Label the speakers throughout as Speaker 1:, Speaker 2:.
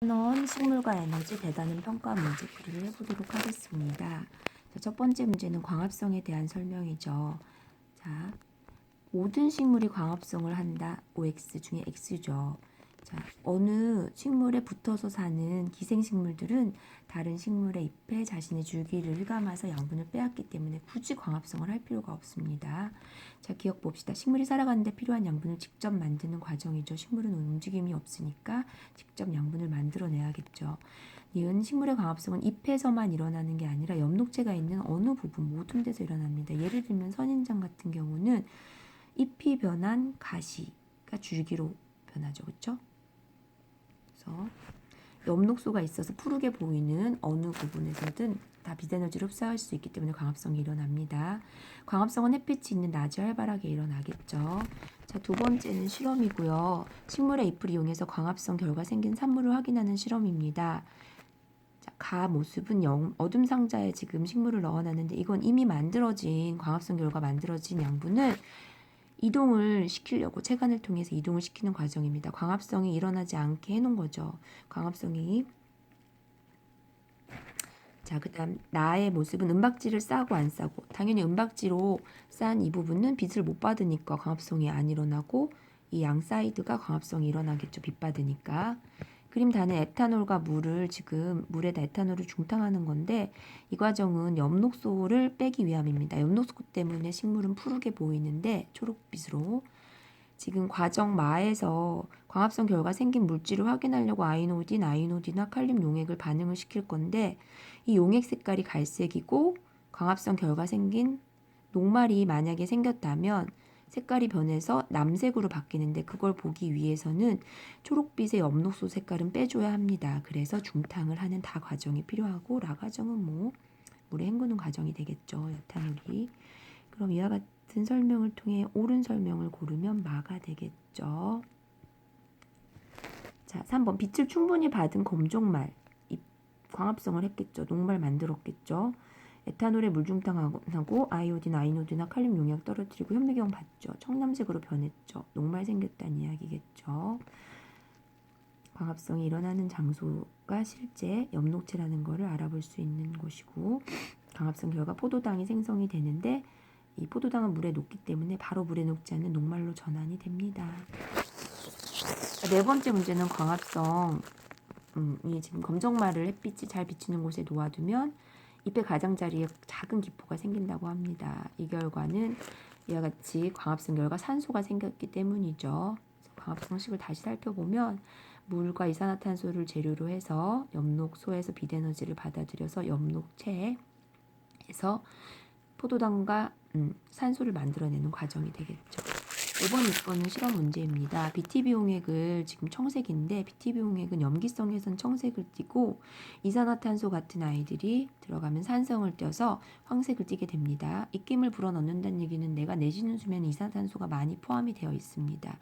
Speaker 1: 넣은 식물과 에너지 대단한 평가 문제풀이를 해보도록 하겠습니다. 자, 첫 번째 문제는 광합성에 대한 설명이죠. 자, 모든 식물이 광합성을 한다. OX 중에 X죠. 자, 어느 식물에 붙어서 사는 기생식물들은 다른 식물의 잎에 자신의 줄기를 휘감아서 양분을 빼앗기 때문에 굳이 광합성을 할 필요가 없습니다. 자, 기억 봅시다. 식물이 살아가는데 필요한 양분을 직접 만드는 과정이죠. 식물은 움직임이 없으니까 직접 양분을 만들어내야겠죠. 니은 식물의 광합성은 잎에서만 일어나는 게 아니라 엽록체가 있는 어느 부분 모든 데서 일어납니다. 예를 들면 선인장 같은 경우는 잎이 변한 가시가 줄기로 변하죠. 그렇죠? 그래서 엽록소가 있어서 푸르게 보이는 어느 부분에서든 다 빛에너지를 흡수할 수 있기 때문에 광합성이 일어납니다. 광합성은 햇빛이 있는 낮에 활발하게 일어나겠죠. 자, 두 번째는 실험이고요. 식물의 잎을 이용해서 광합성 결과 생긴 산물을 확인하는 실험입니다. 자, 가 모습은 어둠 상자에 지금 식물을 넣어놨는데 이건 이미 만들어진 광합성 결과 만들어진 양분을 이동을 시키려고 체관을 통해서 이동을 시키는 과정입니다. 광합성이 일어나지 않게 해놓은 거죠. 광합성이 자, 그 다음 나의 모습은 은박지를 싸고 안 싸고 당연히 은박지로 싼 이 부분은 빛을 못 받으니까 광합성이 안 일어나고 이 양 사이드가 광합성이 일어나겠죠. 빛 받으니까. 그림 단에 에탄올과 물을 지금 물에다 에탄올을 중탕하는 건데 이 과정은 엽록소를 빼기 위함입니다. 엽록소 때문에 식물은 푸르게 보이는데 초록빛으로 지금 과정 마에서 광합성 결과 생긴 물질을 확인하려고 아이노딘이나 칼륨 용액을 반응을 시킬 건데 이 용액 색깔이 갈색이고 광합성 결과 생긴 녹말이 만약에 생겼다면 색깔이 변해서 남색으로 바뀌는데 그걸 보기 위해서는 초록빛의 엽록소 색깔은 빼줘야 합니다. 그래서 중탕을 하는 다 과정이 필요하고 라 과정은 뭐 물에 헹구는 과정이 되겠죠. 에탄올이. 그럼 이와 같은 설명을 통해 옳은 설명을 고르면 마가 되겠죠. 자, 3번 빛을 충분히 받은 검정말 광합성을 했겠죠. 녹말 만들었겠죠. 에탄올에 물중탕하고 아이노디나 칼륨 용약 떨어뜨리고 현미경 봤죠. 청남색으로 변했죠. 녹말 생겼다는 이야기겠죠. 광합성이 일어나는 장소가 실제 엽록체라는 것을 알아볼 수 있는 곳이고 광합성 결과 포도당이 생성이 되는데 이 포도당은 물에 녹기 때문에 바로 물에 녹지 않는 녹말로 전환이 됩니다. 네 번째 문제는 광합성 이 지금 검정말을 햇빛이 잘 비치는 곳에 놓아두면 잎의 가장자리에 작은 기포가 생긴다고 합니다. 이 결과는 이와 같이 광합성 결과 산소가 생겼기 때문이죠. 광합성식을 다시 살펴보면 물과 이산화탄소를 재료로 해서 엽록소에서 빛에너지를 받아들여서 엽록체에서 포도당과 산소를 만들어내는 과정이 되겠죠. 5번, 6번은 실험 문제입니다. BTB 용액을 지금 청색인데 BTB 용액은 염기성에선 청색을 띠고 이산화탄소 같은 아이들이 들어가면 산성을 띄어서 황색을 띠게 됩니다. 입김을 불어넣는다는 얘기는 내가 내쉬는 수면에 이산화탄소가 많이 포함이 되어 있습니다.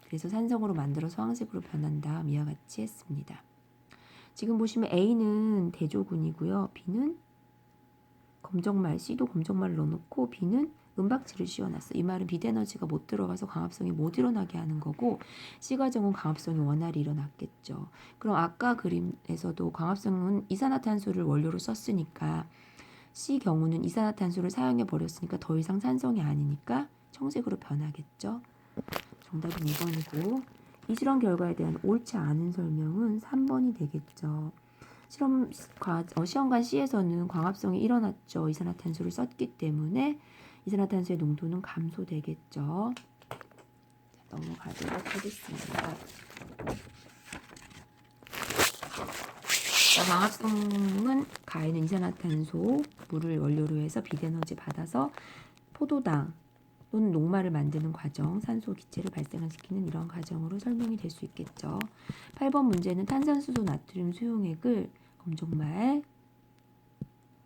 Speaker 1: 그래서 산성으로 만들어서 황색으로 변한 다음 이와 같이 했습니다. 지금 보시면 A는 대조군이고요. B는 검정말, C도 검정말을 넣어놓고 B는 은박지를 씌워놨어. 이 말은 빛에너지가 못 들어가서 광합성이 못 일어나게 하는 거고 C 과정은 광합성이 원활히 일어났겠죠. 그럼 아까 그림에서도 광합성은 이산화탄소를 원료로 썼으니까 C 경우는 이산화탄소를 사용해 버렸으니까 더 이상 산성이 아니니까 청색으로 변하겠죠. 정답은 2번이고 이 실험 결과에 대한 옳지 않은 설명은 3번이 되겠죠. 시험관 C에서는 광합성이 일어났죠. 이산화탄소를 썼기 때문에 이산화탄소의 농도는 감소되겠죠. 자, 넘어가도록 하겠습니다. 자, 광합성은 가에는 이산화탄소, 물을 원료로 해서 빛에너지 받아서 포도당 또는 녹말을 만드는 과정, 산소 기체를 발생시키는 이런 과정으로 설명이 될 수 있겠죠. 8번 문제는 탄산수소 나트륨 수용액을 검정말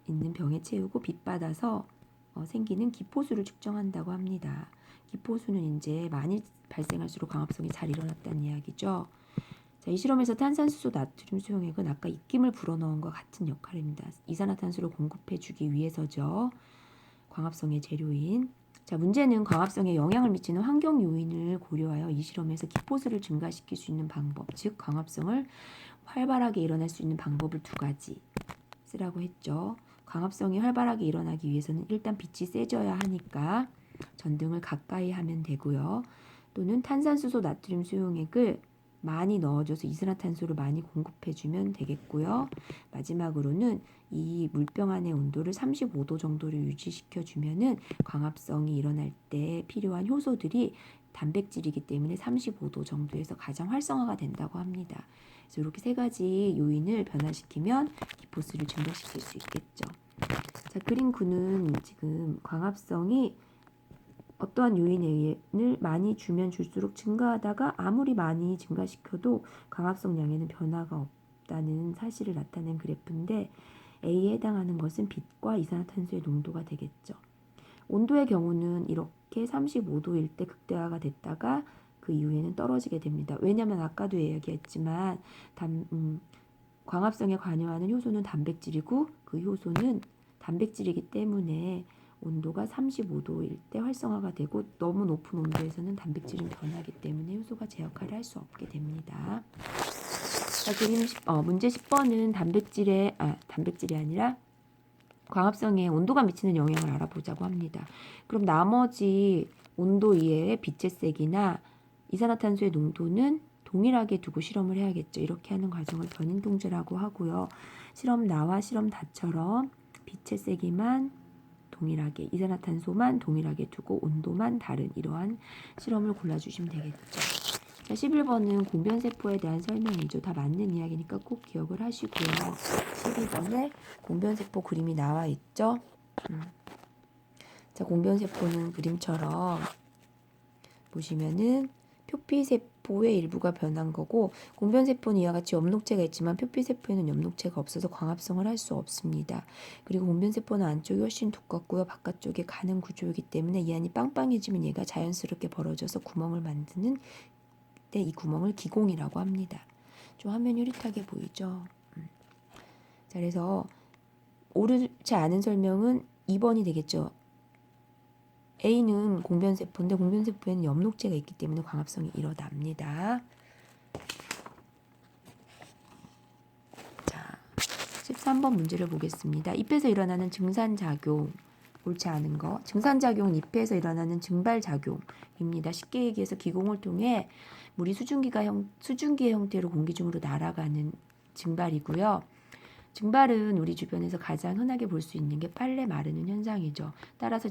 Speaker 1: 있는 병에 채우고 빛받아서 생기는 기포수를 측정한다고 합니다. 기포수는 이제 많이 발생할수록 광합성이 잘 일어났다는 이야기죠. 자, 이 실험에서 탄산수소 나트륨 수용액은 아까 입김을 불어넣은 것 같은 역할입니다. 이산화탄소를 공급해주기 위해서죠. 광합성의 재료인. 자, 문제는 광합성에 영향을 미치는 환경 요인을 고려하여 이 실험에서 기포수를 증가시킬 수 있는 방법, 즉 광합성을 활발하게 일어날 수 있는 방법을 두 가지 쓰라고 했죠. 광합성이 활발하게 일어나기 위해서는 일단 빛이 세져야 하니까 전등을 가까이 하면 되고요. 또는 탄산수소 나트륨 수용액을 많이 넣어줘서 이산화탄소를 많이 공급해주면 되겠고요. 마지막으로는 이 물병 안의 온도를 35도 정도로 유지시켜주면은 광합성이 일어날 때 필요한 효소들이 단백질이기 때문에 35도 정도에서 가장 활성화가 된다고 합니다. 그래서 이렇게 세 가지 요인을 변화시키면 기포수를 증가시킬 수 있겠죠. 자, 그림 9는 지금 광합성이 어떠한 요인을 많이 주면 줄수록 증가하다가 아무리 많이 증가시켜도 광합성량에는 변화가 없다는 사실을 나타낸 그래프인데 A에 해당하는 것은 빛과 이산화탄소의 농도가 되겠죠. 온도의 경우는 이렇게 35도일 때 극대화가 됐다가 그 이후에는 떨어지게 됩니다. 왜냐하면 아까도 이야기했지만 광합성에 관여하는 효소는 단백질이고 그 효소는 단백질이기 때문에 온도가 35도일 때 활성화가 되고 너무 높은 온도에서는 단백질은 변하기 때문에 효소가 제 역할을 할 수 없게 됩니다. 자, 그림 문제 10번은 단백질이 아니라 광합성에 온도가 미치는 영향을 알아보자고 합니다. 그럼 나머지 온도 이외에 빛의 세기나 이산화탄소의 농도는 동일하게 두고 실험을 해야겠죠. 이렇게 하는 과정을 변인통제라고 하고요. 실험 나와 실험 다처럼 빛의 세기만 동일하게, 이산화탄소만 동일하게 두고 온도만 다른 이러한 실험을 골라주시면 되겠죠. 자, 11번은 공변세포에 대한 설명이죠. 다 맞는 이야기니까 꼭 기억을 하시고요. 12번에 공변세포 그림이 나와 있죠. 자, 공변세포는 그림처럼 보시면은 표피세포의 일부가 변한 거고, 공변세포는 이와 같이 엽록체가 있지만 표피세포에는 엽록체가 없어서 광합성을 할 수 없습니다. 그리고 공변세포는 안쪽이 훨씬 두껍고요. 바깥쪽에 가는 구조이기 때문에 이 안이 빵빵해지면 얘가 자연스럽게 벌어져서 구멍을 만드는 때 이 구멍을 기공이라고 합니다. 좀 화면이 흐릿하게 보이죠? 자, 그래서 옳지 않은 설명은 2번이 되겠죠. A는 공변세포인데 공변세포에는 엽록체가 있기 때문에 광합성이 일어납니다. 자, 13번 문제를 보겠습니다. 잎에서 일어나는 증산작용, 옳지 않은 거. 증산작용은 잎에서 일어나는 증발작용입니다. 쉽게 얘기해서 기공을 통해 물이 수증기의 형태로 공기 중으로 날아가는 증발이고요. 증발은 우리 주변에서 가장 흔하게 볼 수 있는 게 빨래 마르는 현상이죠. 따라서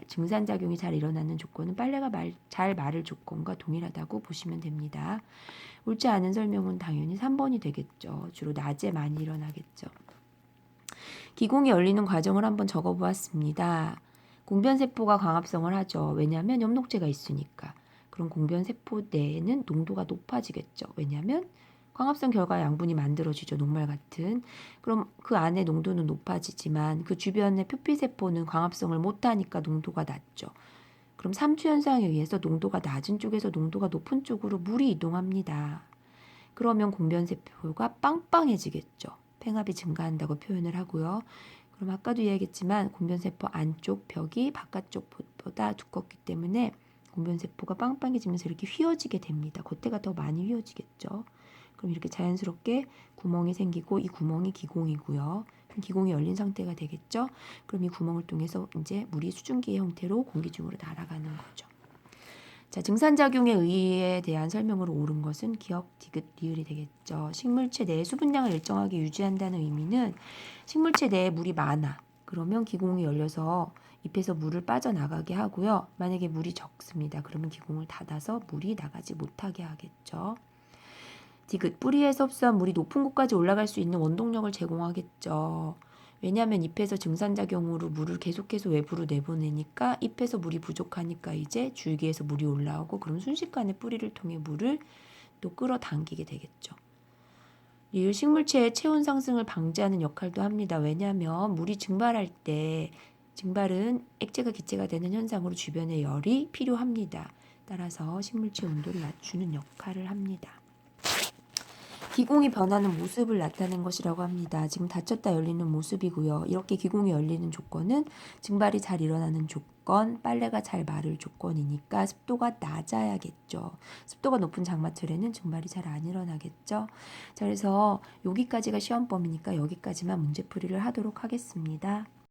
Speaker 1: 증산작용이 잘 일어나는 조건은 빨래가 잘 마를 조건과 동일하다고 보시면 됩니다. 옳지 않은 설명은 당연히 3번이 되겠죠. 주로 낮에 많이 일어나겠죠. 기공이 열리는 과정을 한번 적어보았습니다. 공변세포가 광합성을 하죠. 왜냐하면 엽록체가 있으니까. 그럼 공변세포 내에는 농도가 높아지겠죠. 왜냐하면 광합성 결과 양분이 만들어지죠. 녹말 같은. 그럼 그 안에 농도는 높아지지만 그 주변의 표피세포는 광합성을 못하니까 농도가 낮죠. 그럼 삼투 현상에 의해서 농도가 낮은 쪽에서 농도가 높은 쪽으로 물이 이동합니다. 그러면 공변세포가 빵빵해지겠죠. 팽합이 증가한다고 표현을 하고요. 그럼 아까도 이야기했지만 공변세포 안쪽 벽이 바깥쪽보다 두껍기 때문에 공변세포가 빵빵해지면서 이렇게 휘어지게 됩니다. 겉에가 더 많이 휘어지겠죠. 그럼 이렇게 자연스럽게 구멍이 생기고 이 구멍이 기공이고요. 기공이 열린 상태가 되겠죠. 그럼 이 구멍을 통해서 이제 물이 수증기의 형태로 공기 중으로 날아가는 거죠. 자, 증산작용에 의해 대한 설명으로 옳은 것은 기역, 디귿, 리을이 되겠죠. 식물체 내의 수분량을 일정하게 유지한다는 의미는 식물체 내에 물이 많아. 그러면 기공이 열려서 잎에서 물을 빠져나가게 하고요. 만약에 물이 적습니다. 그러면 기공을 닫아서 물이 나가지 못하게 하겠죠. 디귿, 뿌리에서 흡수한 물이 높은 곳까지 올라갈 수 있는 원동력을 제공하겠죠. 왜냐하면 잎에서 증산작용으로 물을 계속해서 외부로 내보내니까 잎에서 물이 부족하니까 이제 줄기에서 물이 올라오고 그럼 순식간에 뿌리를 통해 물을 또 끌어당기게 되겠죠. 리을 식물체의 체온 상승을 방지하는 역할도 합니다. 왜냐하면 물이 증발할 때 증발은 액체가 기체가 되는 현상으로 주변에 열이 필요합니다. 따라서 식물체 온도를 낮추는 역할을 합니다. 기공이 변하는 모습을 나타낸 것이라고 합니다. 지금 닫혔다 열리는 모습이고요. 이렇게 기공이 열리는 조건은 증발이 잘 일어나는 조건, 빨래가 잘 마를 조건이니까 습도가 낮아야겠죠. 습도가 높은 장마철에는 증발이 잘 안 일어나겠죠. 자, 그래서 여기까지가 시험 범위니까 여기까지만 문제풀이를 하도록 하겠습니다.